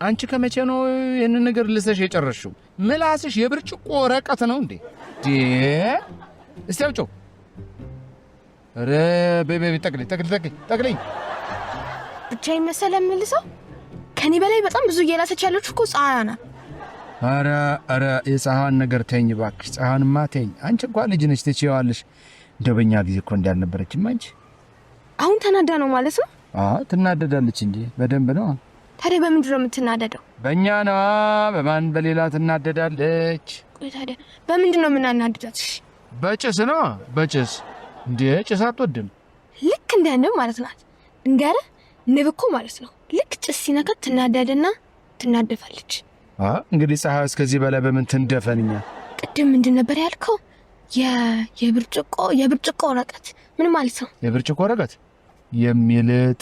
አንቺ ከመቼ ነው ይሄንን ነገር ልሰሽ የጨረሽው? ምላስሽ የብርጭቆ ወረቀት ነው እንዴ? እስቲ አውጪው። ኧረ በይ ጠቅልኝ። ብቻዬን መሰለህ የምልሰው? ከኔ በላይ በጣም ብዙ እየላሰች ያለችው እኮ ፀሐይ ናት። ኧረ የፀሐይን ነገር ተኝ እባክሽ። ፀሐይንማ ተኝ። አንቺ እንኳን ልጅ ነሽ ትችያለሽ። እንደው በእኛ ጊዜ እኮ እንዳልነበረችም አንቺ። አሁን ተናዳ ነው ማለት ነው? ትናደዳለች እንጂ በደንብ ነው። ታዲያ በምንድን ነው የምትናደደው? በእኛ ነዋ። በማን በሌላ ትናደዳለች? ቆይ ታዲያ በምንድን ነው የምናናድዳት? በጭስ ነው። በጭስ እንዴ? ጭስ አትወድም? ልክ እንደ ንብ ማለት ናት። እንገርህ ንብ እኮ ማለት ነው ልክ ጭስ ሲነካት ትናደድና ትናደፋለች። እንግዲህ ፀሐይ እስከዚህ በላይ በምን ትንደፈንኛ? ቅድም ምንድን ነበር ያልከው? የብርጭቆ ወረቀት ምን ማለት ነው? የብርጭቆ ወረቀት የሚልጥ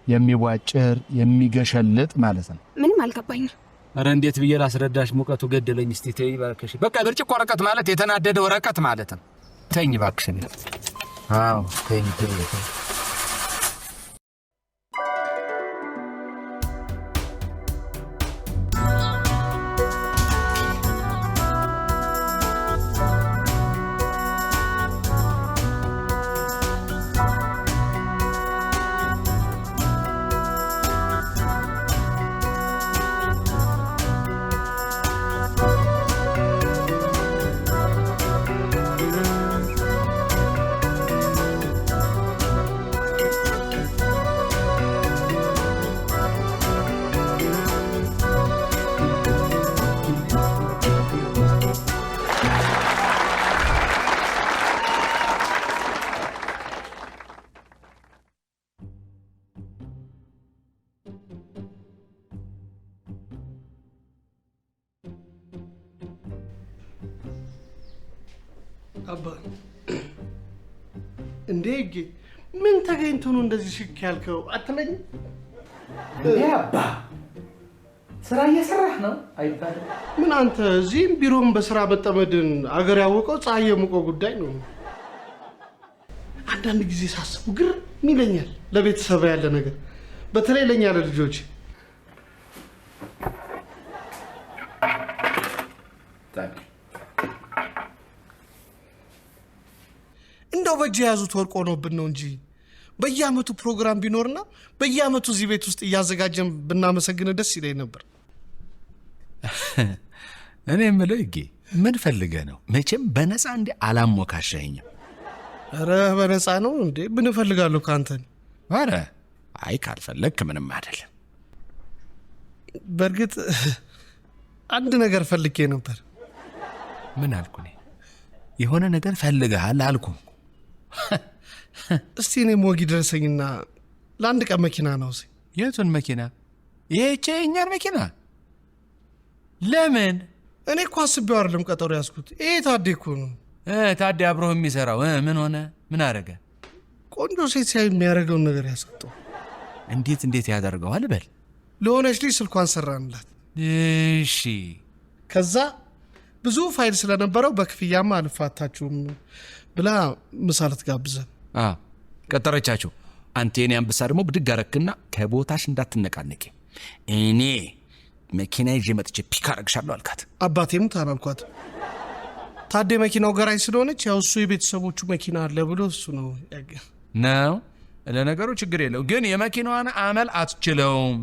የሚዋጭር የሚገሸልጥ ማለት ነው። ምንም አልገባኝም። ኧረ እንዴት ብዬ ላስረዳሽ? ሙቀቱ ገደለኝ። እስቲ ተይ እባክሽ። በቃ ብርጭቆ ወረቀት ማለት የተናደደ ወረቀት ማለት ነው። ተኝ እባክሽ። ተኝ። አባ እንዴ ምን ተገኝቶ ነው እንደዚህ ሽክ ያልከው? አትለኝ እንዴ አባ ስራ እየሰራህ ነው አይባልም? ምን አንተ እዚህም ቢሮም በስራ በጠመድን አገር ያወቀው ፀሐይ የሙቀው ጉዳይ ነው። አንዳንድ ጊዜ ሳስቡ ግርም ይለኛል ለቤተሰብ ያለ ነገር፣ በተለይ ለኛ ለልጆች። እንደው በእጅ የያዙት ወርቅ ሆኖብን ነው እንጂ በየአመቱ ፕሮግራም ቢኖርና በየአመቱ እዚህ ቤት ውስጥ እያዘጋጀን ብናመሰግን ደስ ይለኝ ነበር። እኔ የምለው ምን ፈልገህ ነው? መቼም በነፃ እንዴ አላሞካሸኸኝም። ኧረ በነፃ ነው እንዴ? ምን እፈልጋለሁ ካንተ? ኧረ አይ ካልፈለግክ ምንም አይደለም። በእርግጥ አንድ ነገር ፈልጌ ነበር። ምን አልኩ? የሆነ ነገር ፈልገሃል አልኩ። እስቲ እኔ ሞጊ ድረሰኝና ለአንድ ቀን መኪና ነው። የቱን መኪና? ይሄ የእኛን መኪና? ለምን? እኔ እኮ አስቤው አይደለም ቀጠሮ ያዝኩት። ይሄ ታዴ እኮ ነው። ታዴ አብሮህ የሚሰራው ምን ሆነ? ምን አረገ? ቆንጆ ሴት ሲያይ የሚያደርገውን ነገር ያሰጠው። እንዴት ያደርገዋል? በል ለሆነች ልጅ ስልኳን ሰራንላት። እሺ። ከዛ ብዙ ፋይል ስለነበረው በክፍያማ አልፋታችሁም ብላ ምሳ ልትጋብዘን ቀጠረቻችሁ። አንተ የኔ አንበሳ ደግሞ ብድግ አረክና ከቦታሽ እንዳትነቃነቂ እኔ መኪና ይዤ መጥቼ ፒክ አረግሻለሁ አልካት። አባቴም ታናልኳት። ታዴ መኪናው ገራጅ ስለሆነች ያው እሱ የቤተሰቦቹ መኪና አለ ብሎ እሱ ነው ነው። ለነገሩ ችግር የለው፣ ግን የመኪናዋን አመል አትችለውም።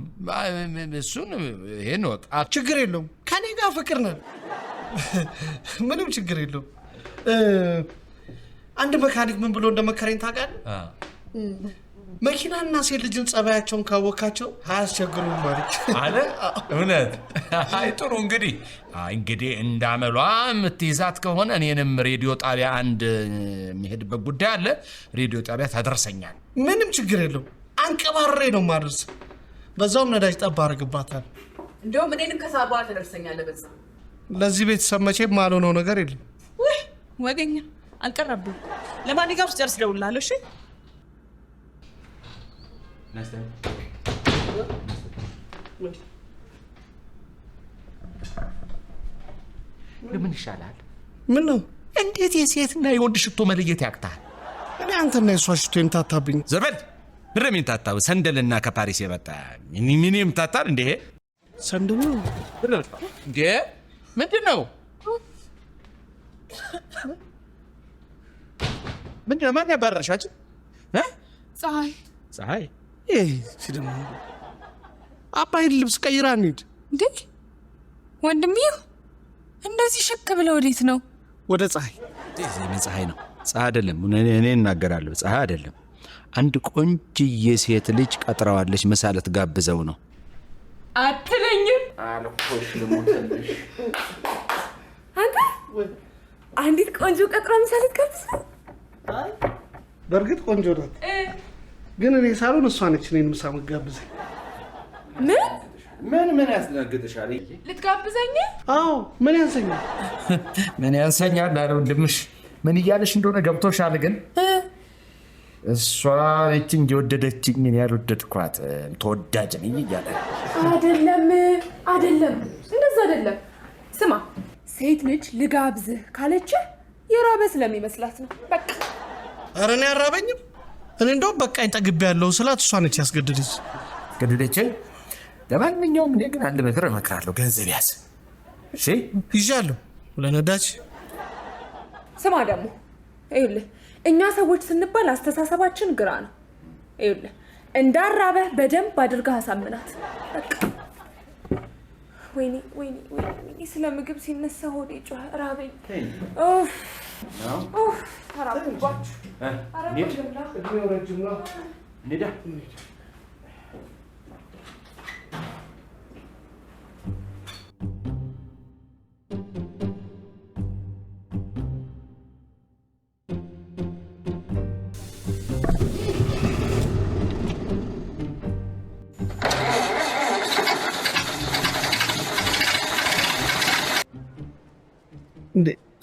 እሱን ይሄን ወቅ ችግር የለውም። ከኔ ጋር ፍቅር ነን። ምንም ችግር የለውም። አንድ መካኒክ ምን ብሎ እንደመከረኝ ታውቃለህ? መኪናና ሴት ልጅን ጸባያቸውን ካወካቸው አያስቸግሩም ማለት አለ። እውነት? አይ ጥሩ። እንግዲህ እንዳመሏ የምትይዛት ከሆነ እኔንም ሬዲዮ ጣቢያ አንድ የሚሄድበት ጉዳይ አለ። ሬዲዮ ጣቢያ ታደርሰኛል። ምንም ችግር የለውም። አንቀባሬ ነው ማድረስ። በዛውም ነዳጅ ጠባ አድርግባታል። እንደውም እኔንም ከሳባ ታደርሰኛለህ። በዛ ለዚህ ቤተሰብ መቼም ማልሆነው ነገር የለም። ወይ ወገኛ አልቀረብም። ለማንኛውም ስጨርስ እደውልልሃለሁ። እሺ ምን ይሻላል? ምን ነው? እንዴት የሴትና የወንድ ሽቶ መለየት ያቅታል? እኔ አንተና የሷ ሽቶ የምታታብኝ ዘርበል ብረም የምታታው ሰንደልና ከፓሪስ የመጣ ምን የምታታል እንዴ? ሰንደሞ እንዴ ምንድን ነው ማን ያባረርሻችሁ? ፀሐይ ሲደሞ አባይን ልብስ ቀይራ እንሂድ እንዴ ወንድምዬ እንደዚህ ሸክ ብለው ወዴት ነው? ወደ ፀሐይ ፀሐይ ነው ፀሐይ አይደለም እኔ እናገራለሁ ፀሐይ አይደለም አንድ ቆንጅዬ ሴት ልጅ ቀጥራዋለች መሳለት ጋብዘው ነው አትለኝም አልኮሽ ልሞተልሽ አንተ አንዲት ቆንጆ ቀጥራ መሳለት ጋብዘው በርግጥ ቆንጆ ናት ግን እኔ ሳሎን እሷ ነች እኔን ምሳ መጋብዘኝ ምን ያስደነግጥሻል ልትጋብዘኝ አዎ ምን ያንሰኛል ምን ያንሰኛል አለ ወንድምሽ ምን እያለሽ እንደሆነ ገብቶሻል ግን እሷ እቺ እንደወደደችኝ ያልወደድኳት ተወዳጅ ነኝ እያለ አይደለም እንደዛ አይደለም ስማ ሴት ልጅ ልጋብዝህ ካለች የራበ ስለሚመስላት ነው በቃ ኧረ እኔ አራበኝም እኔ እንደው በቃኝ ጠግቤያለሁ ስላት እሷ ነች ያስገደደችኝ ለማንኛውም እኔ ግን አንድ ምክር እመክራለሁ ገንዘብ ያዝ እሺ ይዣለሁ ለነዳጅ ስማ ደግሞ ይኸውልህ እኛ ሰዎች ስንባል አስተሳሰባችን ግራ ነው ይኸውልህ እንዳራበ በደንብ አድርገህ አሳምናት በቃ ወይኔ ስለ ምግብ ሲነሳ ሆዴ ጮኸ ራበኝ ተራብኩባችሁ እንሂዳ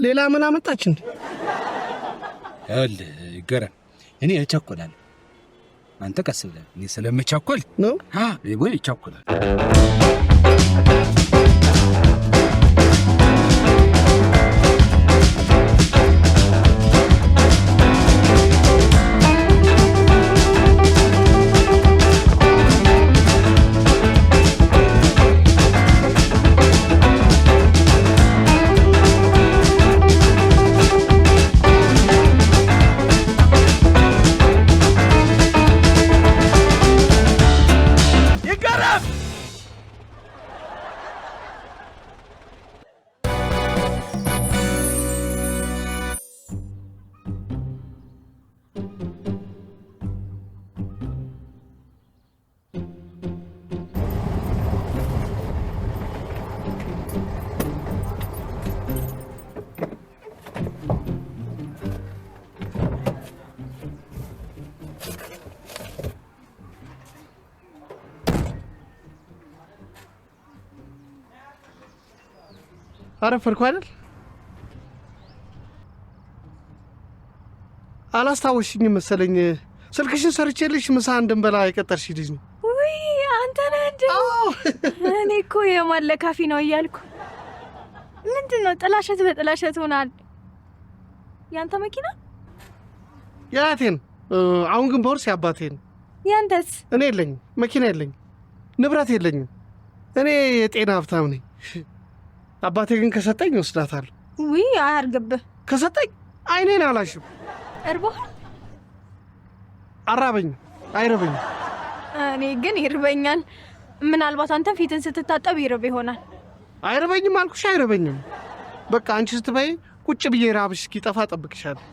ሌላ ምን አመጣች እንዴ ገረ እኔ እቸኮላለሁ አንተ ቀስ ብለህ እኔ ስለምቸኮል ነው ወይ እቸኮላለሁ አረፈርኩ አይደል አላስታወሽኝም መሰለኝ ስልክሽን ሰርቼልሽ ምሳ እንድንበላ የቀጠርሽ ልጅ ነው ውይ አንተ ነህ እንዴ እኔ እኮ የማለካፊ ነው እያልኩ ምንድነው ጥላሸት በጥላሸት ሆናል ያንተ መኪና ያቴን አሁን ግን ቦርስ ያባቴን ያንተስ እኔ የለኝም መኪና የለኝም ንብረት የለኝም እኔ የጤና ሀብታም ነኝ አባቴ ግን ከሰጠኝ ወስዳታለሁ ውይ አያርግብህ ከሰጠኝ አይኔን አላሽም እርቦሃል አራበኝም አይረበኝም እኔ ግን ይርበኛል ምናልባት አንተ ፊትን ስትታጠብ ይርብ ይሆናል አይረበኝም አልኩሽ አይረበኝም በቃ አንቺ ስትበይ ቁጭ ብዬ ራብሽ እስኪጠፋ ጠብቅሻለሁ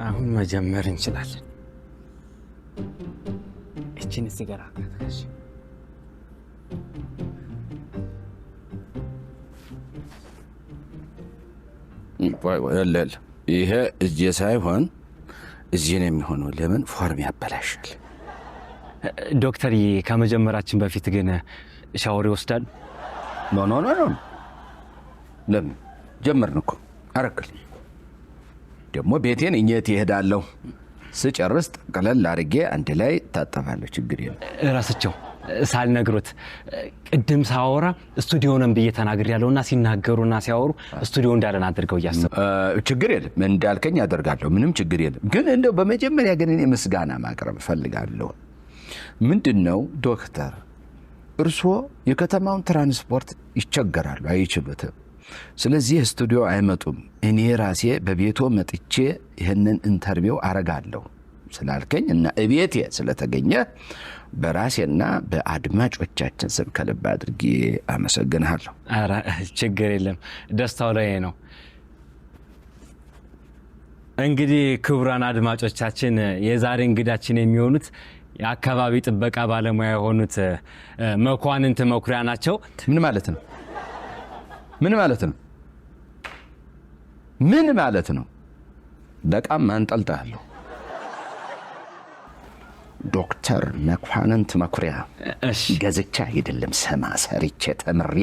አሁን መጀመር እንችላለን እቺን ሲጋራ አታከሽ ወለል ይሄ እዚህ ሳይሆን እዚህ ነው የሚሆነው። ለምን ፎርም ያበላሻል። ዶክተር ከመጀመራችን በፊት ግን ሻወር ይወስዳል? ኖ ለምን ጀመርን እኮ አረክል ደግሞ ቤቴን እኘት ይሄዳለሁ ስጨርስ ጠቅለል አድርጌ አንድ ላይ ታጠፋለሁ። ችግር የለም። ራስቸው ሳልነግሩት ቅድም ሳወራ ስቱዲዮ ነን ብዬ ተናግሬያለሁና ሲናገሩና ሲያወሩ ስቱዲዮ እንዳለን አድርገው እያሰቡ ችግር የለም። እንዳልከኝ አደርጋለሁ። ምንም ችግር የለም። ግን እንደው በመጀመሪያ ግን እኔ ምስጋና ማቅረብ ፈልጋለሁ። ምንድነው ዶክተር እርስዎ የከተማውን ትራንስፖርት ይቸገራሉ፣ አይችሉትም። ስለዚህ ስቱዲዮ አይመጡም። እኔ ራሴ በቤቶ መጥቼ ይሄንን ኢንተርቪው አረጋለሁ ስላልከኝ እና እቤቴ ስለተገኘ በራሴና በአድማጮቻችን ስም ከልብ አድርጌ አመሰግናለሁ። ኧረ ችግር የለም፣ ደስታው ላይ ነው። እንግዲህ ክቡራን አድማጮቻችን የዛሬ እንግዳችን የሚሆኑት የአካባቢ ጥበቃ ባለሙያ የሆኑት መኳንንት መኩሪያ ናቸው። ምን ማለት ነው? ምን ማለት ነው? በጣም አንጠልጣለሁ። ዶክተር መኳንንት መኩሪያ ገዝቻ አይደለም ሰማ ሰርቼ ተምሬ።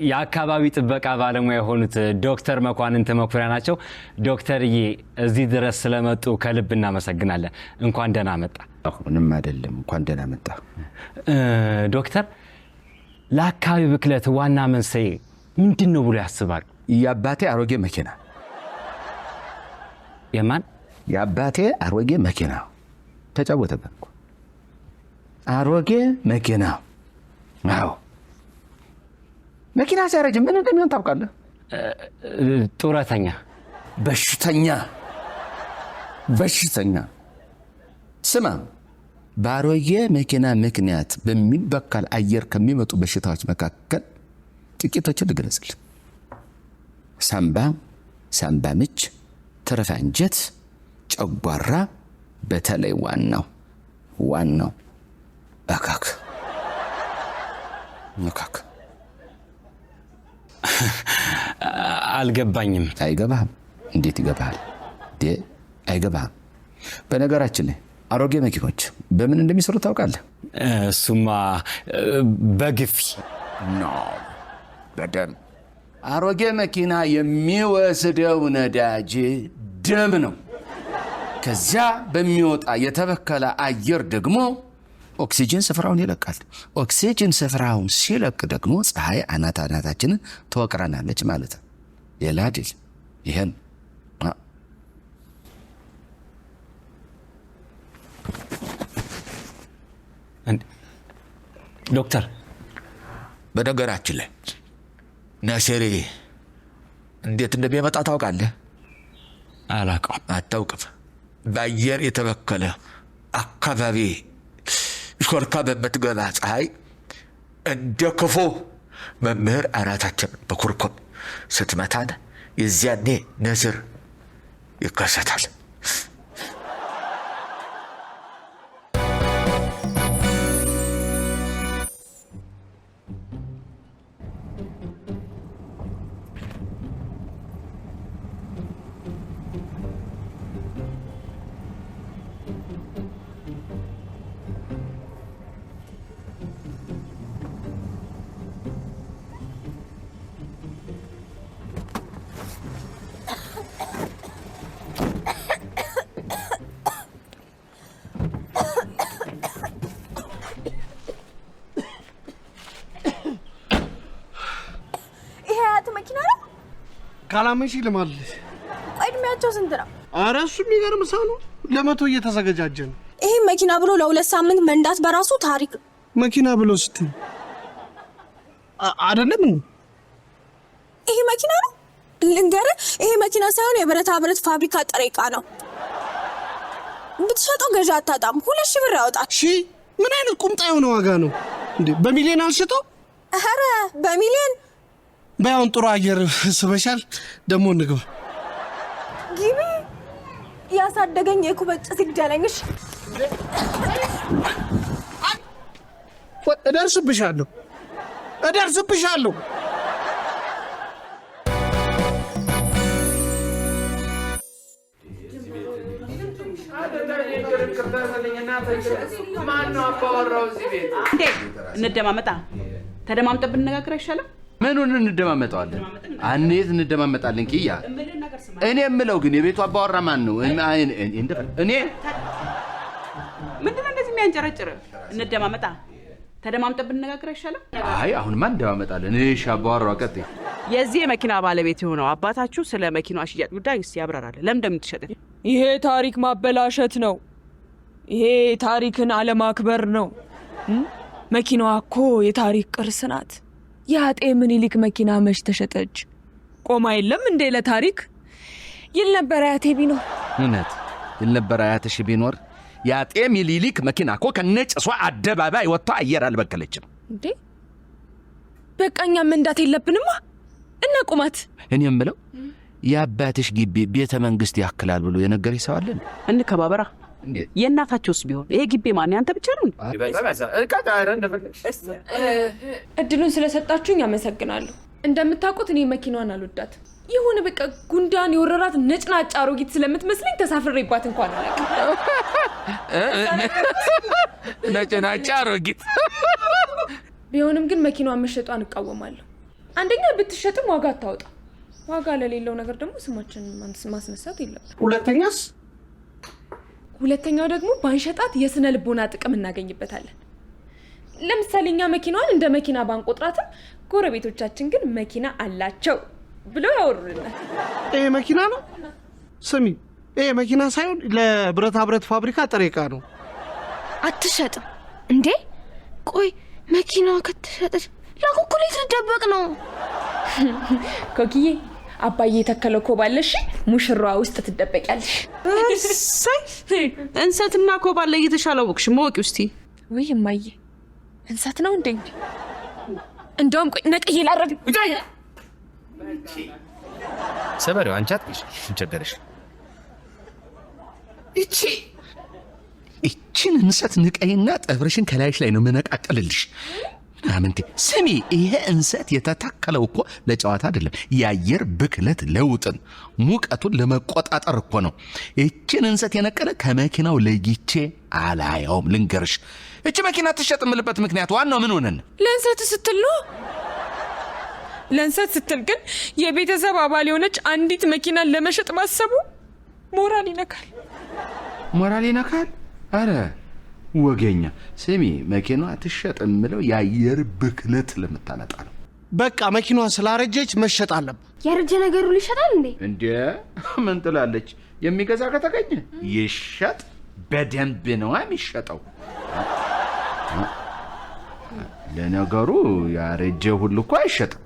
የአካባቢ ጥበቃ ባለሙያ የሆኑት ዶክተር መኳንንት መኩሪያ ናቸው። ዶክተርዬ እዚህ ድረስ ስለመጡ ከልብ እናመሰግናለን። እንኳን ደህና መጣ። ምንም አይደለም፣ እንኳን ደህና መጣ። ዶክተር ለአካባቢ ብክለት ዋና መንስኤ ምንድን ነው ብሎ ያስባል? የአባቴ አሮጌ መኪና። የማን? የአባቴ አሮጌ መኪና ተጫወተበት። አሮጌ መኪና። አዎ መኪና ሲያረጅ ምን እንደሚሆን ታውቃለህ? ጡረተኛ፣ በሽተኛ። ስማ፣ በአሮጌ መኪና ምክንያት በሚበከል አየር ከሚመጡ በሽታዎች መካከል ጥቂቶችን ልግለጽልህ። ሳምባ ምች፣ ተረፈ አንጀት፣ ጨጓራ፣ በተለይ ዋናው እካክ። አልገባኝም። አይገባህም? እንዴት ይገባሃል? አይገባህም። በነገራችን ላይ አሮጌ መኪኖች በምን እንደሚሰሩ ታውቃለህ? እሱማ በግፊ ነው። በደም አሮጌ መኪና የሚወስደው ነዳጅ ደም ነው። ከዚያ በሚወጣ የተበከለ አየር ደግሞ ኦክሲጅን ስፍራውን ይለቃል። ኦክሲጅን ስፍራውን ሲለቅ ደግሞ ፀሐይ አናታችንን ትወቅረናለች ማለት ነው። ሌላ አይደል። ይሄን ዶክተር፣ በነገራችን ላይ ነስሬ እንዴት እንደሚመጣ ታውቃለህ? አታውቅም። በአየር የተበከለ አካባቢ ሾልካ በምትገባ ፀሐይ እንደ ክፉ መምህር አናታችን በኩርኩም ስትመታን የዚያኔ ነስር ይከሰታል። ካላመንሽ ልማልሽ። ቆይ እድሜያቸው ስንት ነው? ኧረ እሱ የሚገርም ሰው ነው። ለመቶ እየተዘገጃጀ ነው። ይሄ መኪና ብሎ ለ2 ሳምንት መንዳት በራሱ ታሪክ። መኪና ብሎ ስትይ አይደለም? ይሄ መኪና ነው ልንገርህ። ይሄ መኪና ሳይሆን የብረታ ብረት ፋብሪካ ጥሬ ዕቃ ነው። ብትሸጠው ገዢ አታጣም። 2,000 ብር ያወጣል። ምን አይነት ቁምጣ የሆነ ዋጋ ነው እንዴ? በሚሊዮን አልሸጠው? ኧረ በሚሊዮን ባይሆን ጥሩ አየር ስበሻል። ደግሞ እንግባ። ግቢ። ያሳደገኝ የኩበጭ ሲግደለኝሽ እደርስብሻለሁ። እደርስብሻለሁ። እንደማመጣ ተደማምጠን ብንነጋገር አይሻልም? ምኑን እንደማመጣዋለን? አንዴት እንደማመጣለን? ኪያ እኔ የምለው ግን የቤቱ አባወራ ማን ነው? እኔ ምንድነው እንደዚህ የሚያንጨረጭር? እንደማመጣ ተደማምጠን ብንነጋገር አይሻልም? አይ አሁንማ እንደማመጣለን። እሺ አባወራው ቀጥይ። የዚህ የመኪና ባለቤት የሆነው አባታችሁ ስለ መኪናዋ ሽያጭ ጉዳይ እስቲ ያብራራል። ለምን እንደምትሸጥ? ይሄ ታሪክ ማበላሸት ነው። ይሄ ታሪክን አለማክበር ነው። መኪናዋ እኮ የታሪክ ቅርስ ናት። የአጤ ምኒልክ መኪና መች ተሸጠች? ቆማ የለም እንዴ ለታሪክ? ይል ነበር አያቴ ቢኖር። እውነት ይል ነበር አያትሽ ቢኖር። የአጤ ምኒልክ መኪና እኮ ከነጭሷ አደባባይ ወጥታ አየር አልበከለችም እንዴ። በቃኛ መንዳት የለብንማ እና ቁማት። እኔ የምለው የአባትሽ ግቢ ቤተ መንግስት ያክላል ብሎ የነገረኝ ሰው አለ? እንከባበራ። የእናታቸውስ ቢሆን ይሄ ግቢ ማን ያንተ ብቻ ነው? እድሉን ስለሰጣችሁኝ አመሰግናለሁ። እንደምታውቁት እኔ መኪናዋን አልወዳትም። የሆነ በቃ ጉንዳን የወረራት ነጭናጫ አሮጊት ስለምትመስለኝ ተሳፍሬባት እንኳን አላውቅም። ነጭናጫ አሮጊት ቢሆንም ግን መኪናዋን መሸጧን እቃወማለሁ። አንደኛ ብትሸጥም ዋጋ አታወጣ። ዋጋ ለሌለው ነገር ደግሞ ስማችንን ማስነሳት የለብንም። ሁለተኛው ደግሞ ባንሸጣት የስነ ልቦና ጥቅም እናገኝበታለን። ለምሳሌ እኛ መኪናዋን እንደ መኪና ባንቆጥራትም ጎረቤቶቻችን ግን መኪና አላቸው ብለው ያወሩልናል። ይሄ መኪና ነው? ስሚ፣ ይሄ መኪና ሳይሆን ለብረታ ብረት ፋብሪካ ጥሬ ዕቃ ነው። አትሸጥም እንዴ? ቆይ መኪናዋ ከተሸጠች ለኩኩሌት ልደበቅ ነው? ኮኪዬ አባዬ የተከለው ኮባለሽ ሙሽራዋ ውስጥ ትደበቂያለሽ። እንሰትና ኮባለ እየተሻለ ወቅሽ ማወቂ ውስቲ። ወይ እማዬ እንሰት ነው እንዴ? እንደውም ቆይ ነቅዬ ላረግ። ሰበሪው አንቺ አትሽ እንቸገረሽ። እቺን እንሰት ንቀይና ጠብረሽን ከላይሽ ላይ ነው መነቃቀልልሽ። አምንቴ ስሚ፣ ይሄ እንሰት የተታከለው እኮ ለጨዋታ አይደለም። የአየር ብክለት ለውጥን ሙቀቱን ለመቆጣጠር እኮ ነው። እቺን እንሰት የነቀለ ከመኪናው ለይቼ አላየውም። ልንገርሽ፣ እቺ መኪና ትሸጥ የምልበት ምክንያት ዋናው ምን ሆነን ለእንሰት ስትል ነው። ለእንሰት ስትል ግን የቤተሰብ አባል የሆነች አንዲት መኪናን ለመሸጥ ማሰቡ ሞራል ይነካል። ሞራል ይነካል? አረ ወገኛ፣ ስሚ፣ መኪናዋ ትሸጥ የምለው የአየር ብክለት ለምታመጣ ነው። በቃ መኪናዋ ስላረጀች መሸጥ አለበት። ያረጀ ነገሩ ሊሸጣል እንዴ? እንዴ ምን ትላለች? የሚገዛ ከተገኘ ይሸጥ። በደንብ ነው የሚሸጠው። ለነገሩ ያረጀ ሁሉ እኮ አይሸጥም።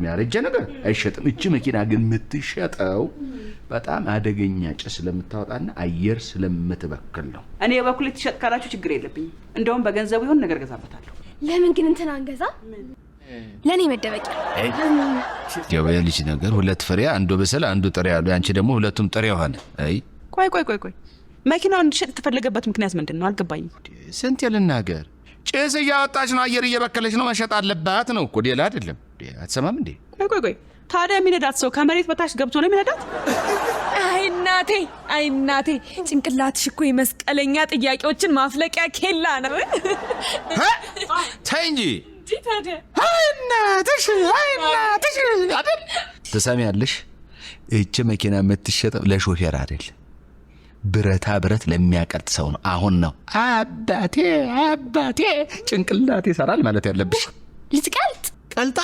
ያረጀ ነገር አይሸጥም። እቺ መኪና ግን የምትሸጠው በጣም አደገኛ ጭስ ስለምታወጣና አየር ስለምትበክል ነው። እኔ በኩል ትሸጥ ካላችሁ ችግር የለብኝም። እንደውም በገንዘቡ ይሆን ነገር ገዛበታለሁ። ለምን ግን እንትን አንገዛ? ለኔ መደበቂያ የወያ ልጅ ነገር ሁለት ፍሬ፣ አንዱ በሰል አንዱ ጥሬ ያሉ፣ አንቺ ደግሞ ሁለቱም ጥሬ ሆነ። አይ ቆይ መኪናው እንዲሸጥ የተፈለገበት ምክንያት ምንድን ነው? አልገባኝም። ስንት ልናገር? ጭስ እያወጣች ነው፣ አየር እየበከለች ነው፣ መሸጥ አለባት ነው እኮ፣ ሌላ አይደለም። አትሰማም እንዴ? ቆይ ታዲያ የሚነዳት ሰው ከመሬት በታች ገብቶ ነው የሚነዳት? አይ እናቴ ጭንቅላትሽ እኮ የመስቀለኛ ጥያቄዎችን ማፍለቂያ ኬላ ነው። ተይ እንጂ ታዲያ አይ እናትሽ አይደል? ትሰሚያለሽ? እቺ መኪና የምትሸጠው ለሾፌር አይደል፣ ብረታ ብረት ለሚያቀልጥ ሰው ነው። አሁን ነው አባቴ ጭንቅላት ይሰራል ማለት ያለብሽ። ልትቀልጥ ቀልጣ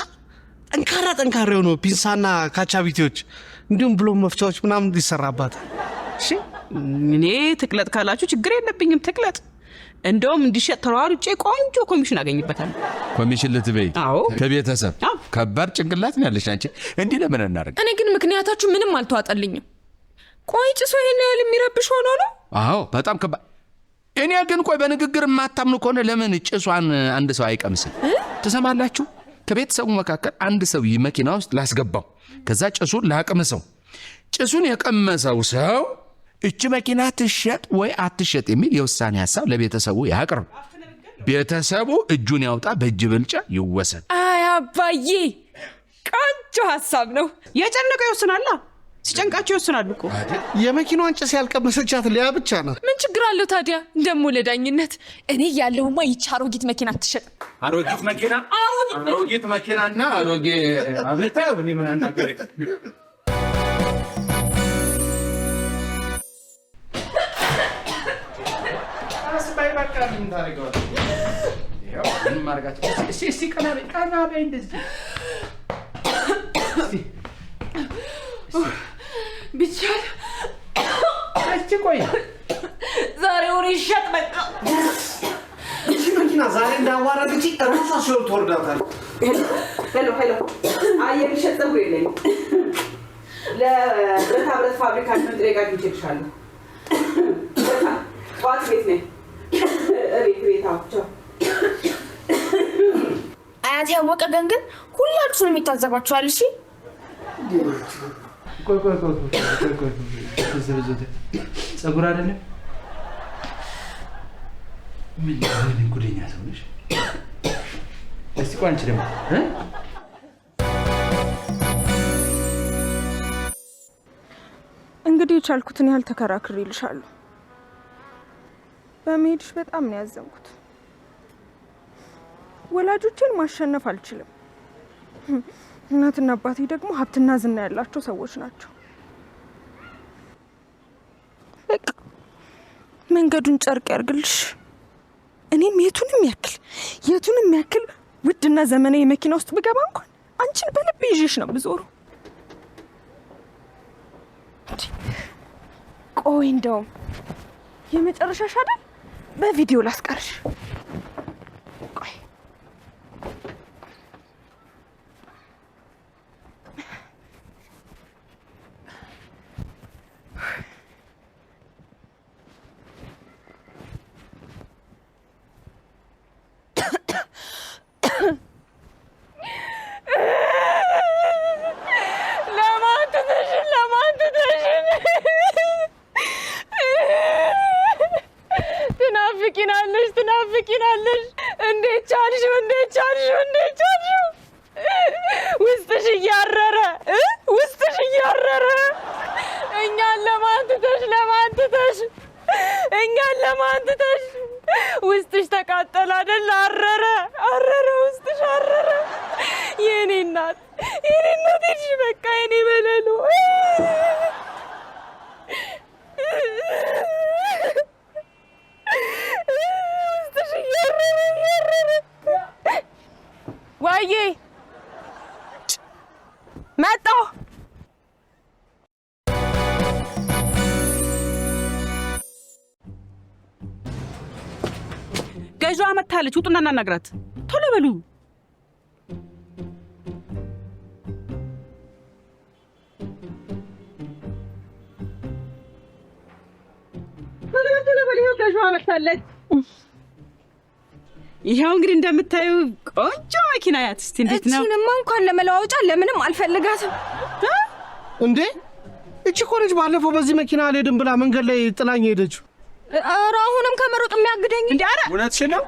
ጠንካራ የሆኑ ፒንሳና ካቻቢቴዎች እንዲሁም ብሎ መፍቻዎች ምናምን ሊሰራባት። እሺ እኔ ትቅለጥ ካላችሁ ችግር የለብኝም፣ ትቅለጥ። እንደውም እንዲሸጥ ተሯሩጬ ቆንጆ ኮሚሽን አገኝበታል። ኮሚሽን ልትበይ? አዎ ከቤተሰብ ከባድ ጭንቅላት ነው ያለሽ አንቺ። እንዲህ ለምን እናደርግ? እኔ ግን ምክንያታችሁ ምንም አልተዋጠልኝም። ቆይ ጭሶ ይሄን ያህል የሚረብሽ ሆኖ ነው? አዎ በጣም ከባድ። እኔ ግን ቆይ በንግግር የማታምኑ ከሆነ ለምን ጭሷን አንድ ሰው አይቀምስም? ትሰማላችሁ? ከቤተሰቡ መካከል አንድ ሰው መኪና ውስጥ ላስገባው፣ ከዛ ጭሱን ላቅምሰው። ጭሱን የቀመሰው ሰው እቺ መኪና ትሸጥ ወይ አትሸጥ የሚል የውሳኔ ሀሳብ ለቤተሰቡ ያቅርብ። ቤተሰቡ እጁን ያውጣ፣ በእጅ ብልጫ ይወሰን። አይ አባዬ ቆንጆ ሀሳብ ነው። የጨነቀው ይወስናላ። ሲጨንቃቸው ይወስናሉ እኮ። የመኪናዋን ጭስ ያልቀመሰቻት ሊያ ብቻ ናት። ምን ችግር አለው ታዲያ? እንደሞ ለዳኝነት እኔ ያለውማ ይቺ አሮጊት መኪና አትሸጥ። አሮጊት መኪናና አሮጌ አብልታ ምን ማናገር አስባይ ባካ ምን ታረጋው? ያው ምን ማርጋት እስቲ ቀና በይ እንደዚህ ቢቻል እስቲ ቆይ ዛሬውን ይሸጥ በቃ። እቺ መኪና ዛሬ እንዳዋረድቺ ራሷ ሲወር ትወርዳታል። ሄሎ አየር ይሸጥ ፀጉር የለኝም። ለብረታ ብረት ፋብሪካ መጥሪያ ጋር ይችላል። ጠዋት ቤት ነኝ። ቤት አውጥቼው አያት ያወቀ ግን ሁላችሁንም ይታዘባችኋል። እሺ ቆይ ፀጉር አይደለም ምን ጉደኛ ሰው ነሽ? እስቲ ቆይ አንቺ ደግሞ እንግዲህ የቻልኩትን ያህል ተከራክሬልሻለሁ። በመሄድሽ በጣም ነው ያዘንኩት። ወላጆቼን ማሸነፍ አልችልም። እናትና አባቴ ደግሞ ሀብትና ዝና ያላቸው ሰዎች ናቸው። በቃ መንገዱን ጨርቅ ያርግልሽ። እኔም የቱንም ያክል ውድና ዘመናዊ መኪና ውስጥ ብገባ እንኳን አንቺን በልብ ይዤሽ ነው ብዞሩ። ቆይ እንደውም የመጨረሻሽ አይደል? በቪዲዮ ላስቀርሽ። ቆይ ትናፍቂናለሽ። እንዴት ቻልሽው? ውስጥሽ እያረረ እኛን ለማን ትተሽ ውስጥሽ ተቃጠለ አይደል? አረረ ውስጥሽ አረረ። የኔ እናት እሺ በቃ የኔ በለሉ ውስጥሽ እያረረ ዋዬ መጣሁ። ገዥዋ መታለች። ውጡና እናናግራት። ቶሎ በሉ። ገዥዋ መታለች። ይሄው እንግዲህ እንደምታዩ ቆንጆ መኪና ያት። እስቲ እንዴት ነው? እቺንማ እንኳን ለመለዋወጫ ለምንም አልፈልጋትም። እንዴ እቺ እኮ ነች ባለፈው በዚህ መኪና አልሄድም ብላ መንገድ ላይ ጥላኝ ሄደችው። ኧረ አሁንም ከመሮጥ የሚያግደኝ እንዴ? ኧረ እውነትሽን ነው?